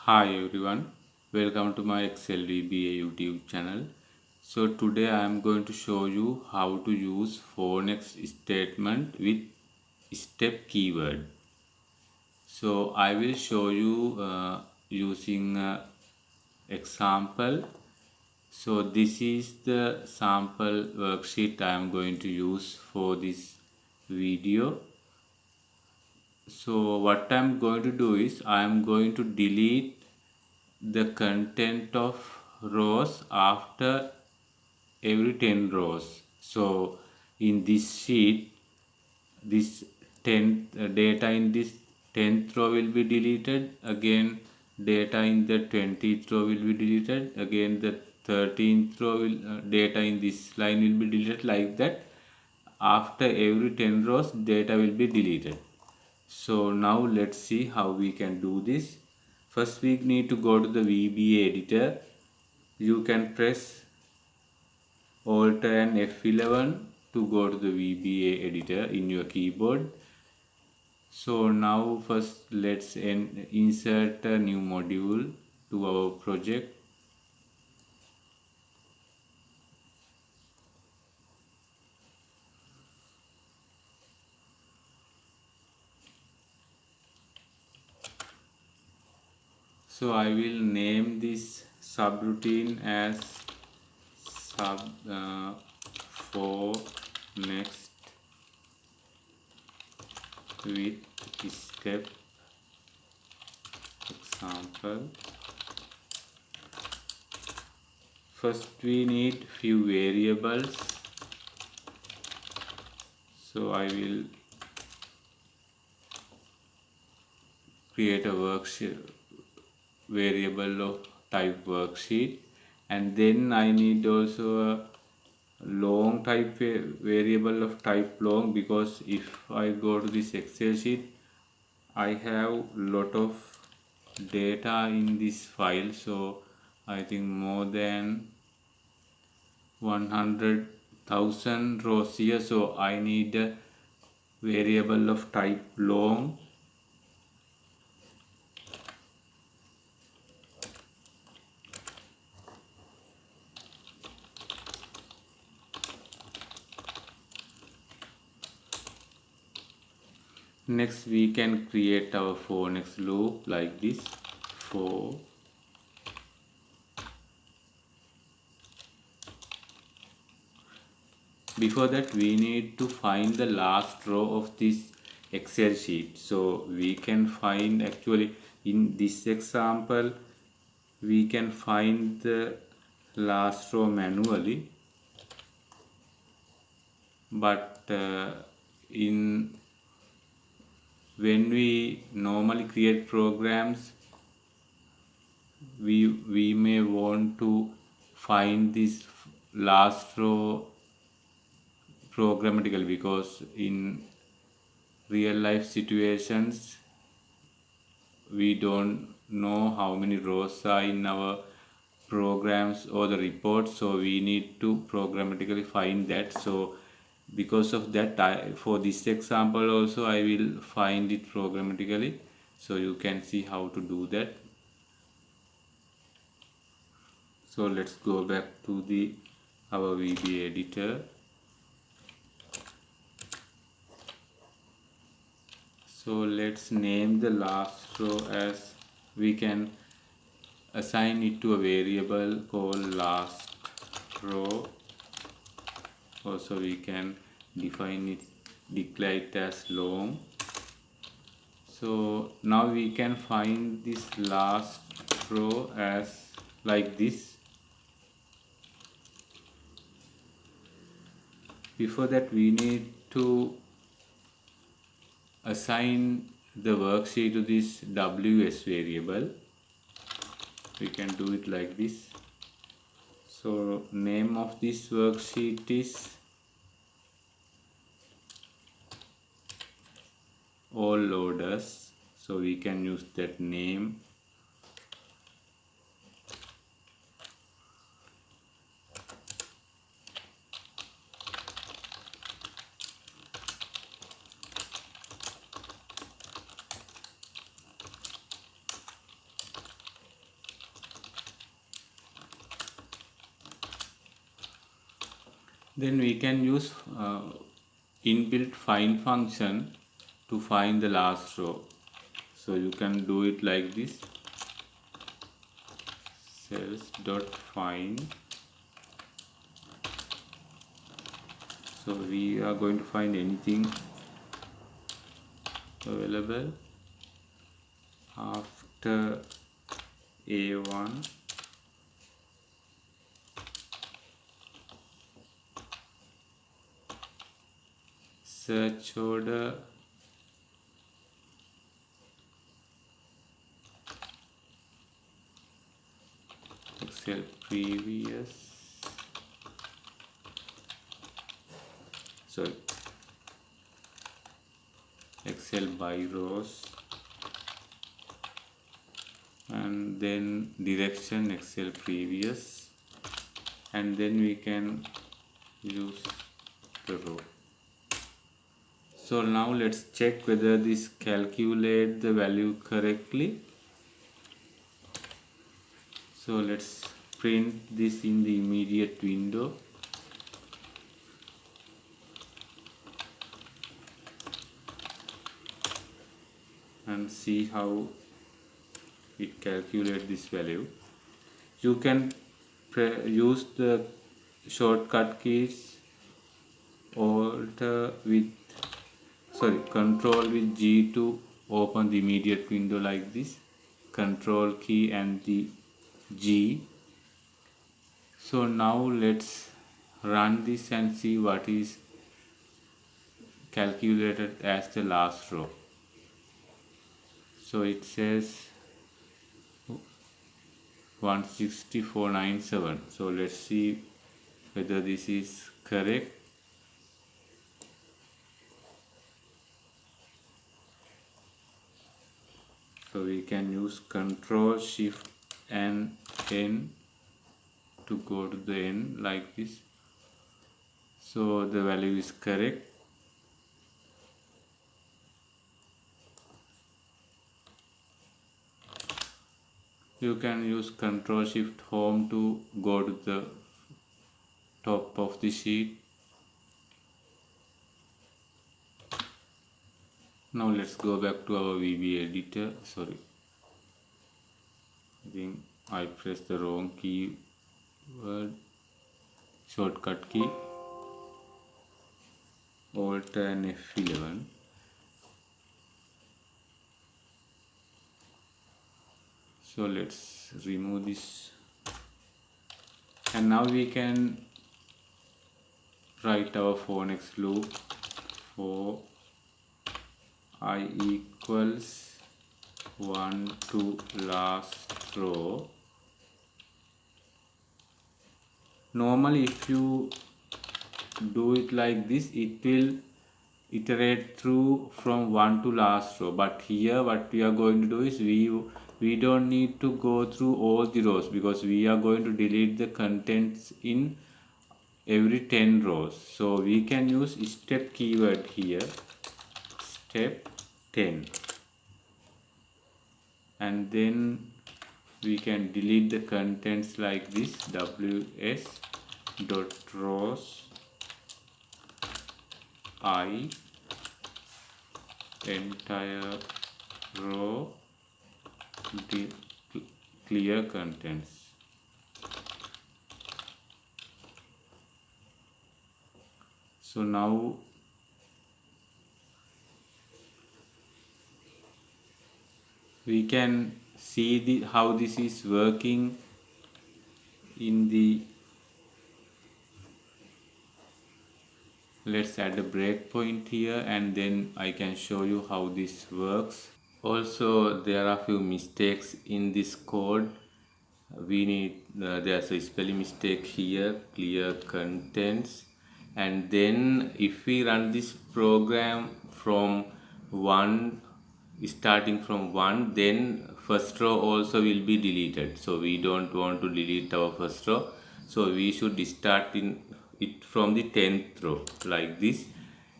Hi everyone, welcome to my Excel VBA YouTube channel. So today I am going to show you how to use for next statement with step keyword. So I will show you using example. So this is the sample worksheet I am going to use for this video. So what I am going to do is I am going to delete the content of rows after every 10 rows. So in this sheet, this 10th data in this 10th row will be deleted, again data in the 20th row will be deleted, again the 13th row will data in this line will be deleted, like that. After every 10 rows data will be deleted. So now let's see how we can do this. First we need to go to the VBA editor. You can press Alt and F11 to go to the VBA editor in your keyboard. So now first let's insert a new module to our project. So I will name this subroutine as sub for next with step example. First we need few variables. So I will create a worksheet variable of type worksheet, and then I need also a long type variable of type long, because if I go to this Excel sheet I have lot of data in this file. So I think more than 100,000 rows here, so I need a variable of type long. Next we can create our for next loop like this. For before that we need to find the last row of this Excel sheet. So we can find, actually in this example we can find the last row manually, but in when we normally create programs, we may want to find this last row programmatically, because in real life situations we don't know how many rows are in our programs or the reports, so we need to programmatically find that. So because of that, for this example also I will find it programmatically, so you can see how to do that. So let's go back to the our VBA editor. So let's name the last row as, we can assign it to a variable called last row. Also we can define it, declare it as long. So now we can find this last row as like this. Before that we need to assign the worksheet to this ws variable. We can do it like this. So name of this worksheet is all loaders, so we can use that name. Then we can use inbuilt find function to find the last row. So you can do it like this: cells dot find. So we are going to find anything available after A1. Search order Excel previous, sorry, Excel by rows, and then direction Excel previous, and then we can use the row. So now let's check whether this calculate the value correctly. So let's print this in the immediate window. And see how it calculates this value. You can use the shortcut keys Control with G to open the immediate window like this. Control key and the G. So now let's run this and see what is calculated as the last row. So it says 16497. So let's see whether this is correct. So we can use Control Shift and N to go to the end like this. So the value is correct. You can use Control Shift Home to go to the top of the sheet. Now let's go back to our VBA editor. Sorry, I think I pressed the wrong keyword. Shortcut key Alt and F11. So let's remove this, and now we can write our for next loop for I equals 1 to last row. Normally if you do it like this, it will iterate through from 1 to last row, but here what we are going to do is we don't need to go through all the rows, because we are going to delete the contents in every 10 rows. So we can use step keyword here, step 10, and then we can delete the contents like this: ws dot rows I entire row clear contents. So now we can see how this is working in the. Let's add a breakpoint here, and then I can show you how this works. Also, there are few mistakes in this code. We need there's a spelling mistake here, clear contents, and then if we run this program from 1, starting from 1, then first row also will be deleted. So we don't want to delete our first row, so we should start in it from the 10th row like this,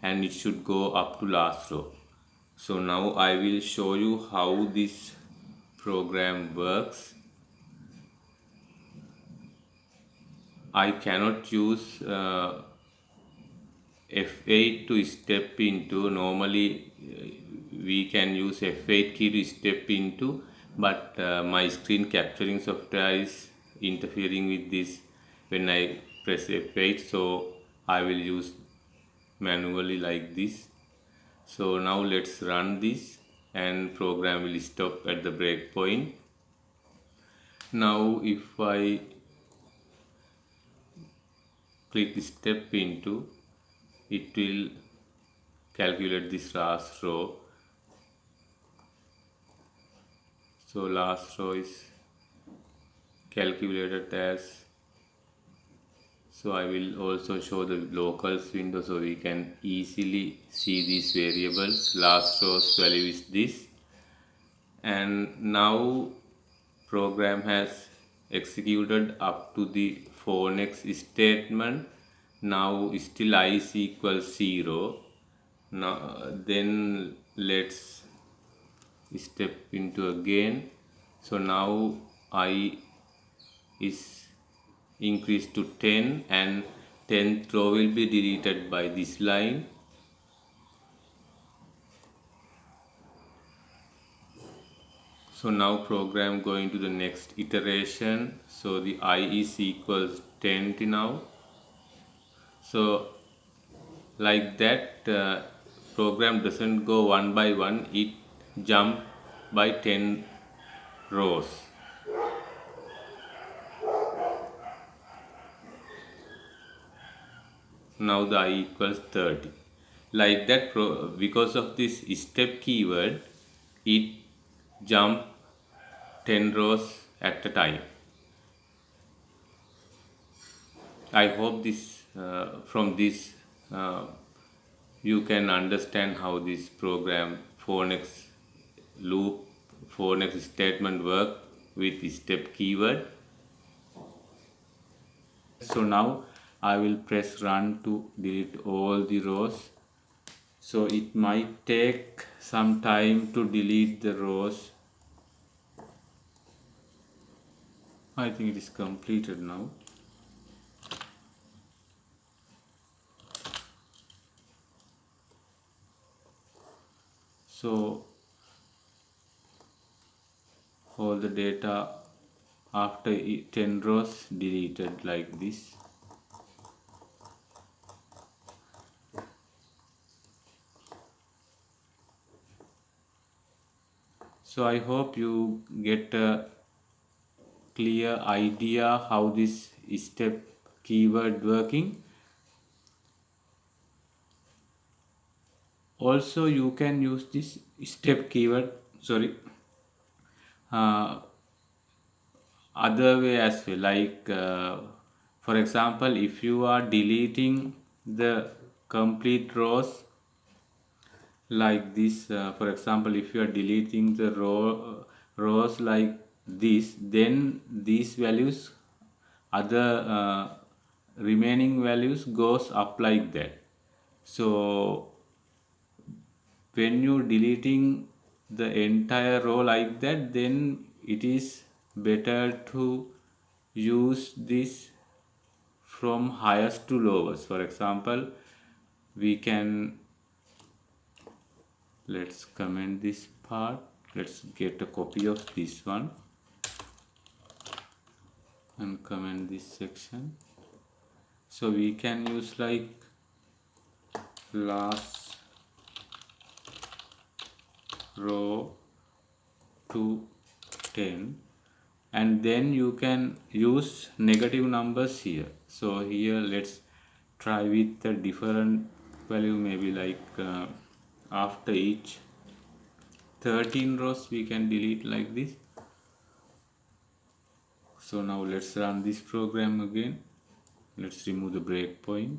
and it should go up to last row. So now I will show you how this program works. I cannot use F8 to step into. Normally we can use F8 key to step into, but my screen capturing software is interfering with this when I press F8, so I will use manually like this. So now let's run this and program will stop at the breakpoint. Now if I click step into, it will calculate this last row. So last row is calculated as, so I will also show the locals window so we can easily see these variables. Last row's value is this, and now program has executed up to the for next statement. Now still I is equals 0. Now then let's step into again. So now I is increased to 10 and 10th row will be deleted by this line. So now program going to the next iteration. So the I is equals 10 now. So like that, program doesn't go one by one, it jump by 10 rows. Now the I equals 30. Like that, because of this step keyword, it jump 10 rows at a time. I hope this from this you can understand how this program for next loop, for next statement work with step keyword. So now I will press run to delete all the rows. So it might take some time to delete the rows. I think it is completed now. So all the data after 10 rows deleted like this. So I hope you get a clear idea how this step keyword working. Also you can use this step keyword, other way as well, like for example, if you are deleting the complete rows like this, for example, if you are deleting the rows like this, then these values, other remaining values goes up like that. So when you deleting the entire row like that, then it is better to use this from highest to lowest. For example, we can, let's comment this part, let's get a copy of this one and comment this section. So we can use like last row to 10, and then you can use negative numbers here. So here let's try with a different value, maybe like after each 13 rows we can delete like this. So now let's run this program again. Let's remove the breakpoint.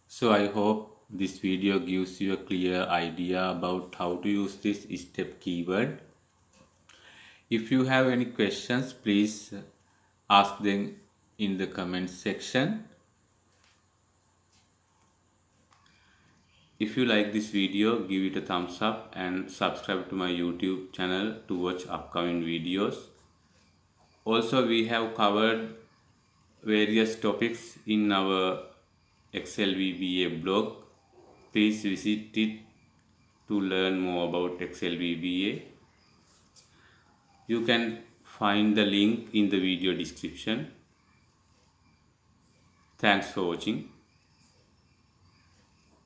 So I hope this video gives you a clear idea about how to use this step keyword. If you have any questions, please ask them in the comment section. If you like this video, give it a thumbs up and subscribe to my YouTube channel to watch upcoming videos. Also, we have covered various topics in our Excel VBA blog. Please visit it to learn more about Excel VBA. You can find the link in the video description. Thanks for watching.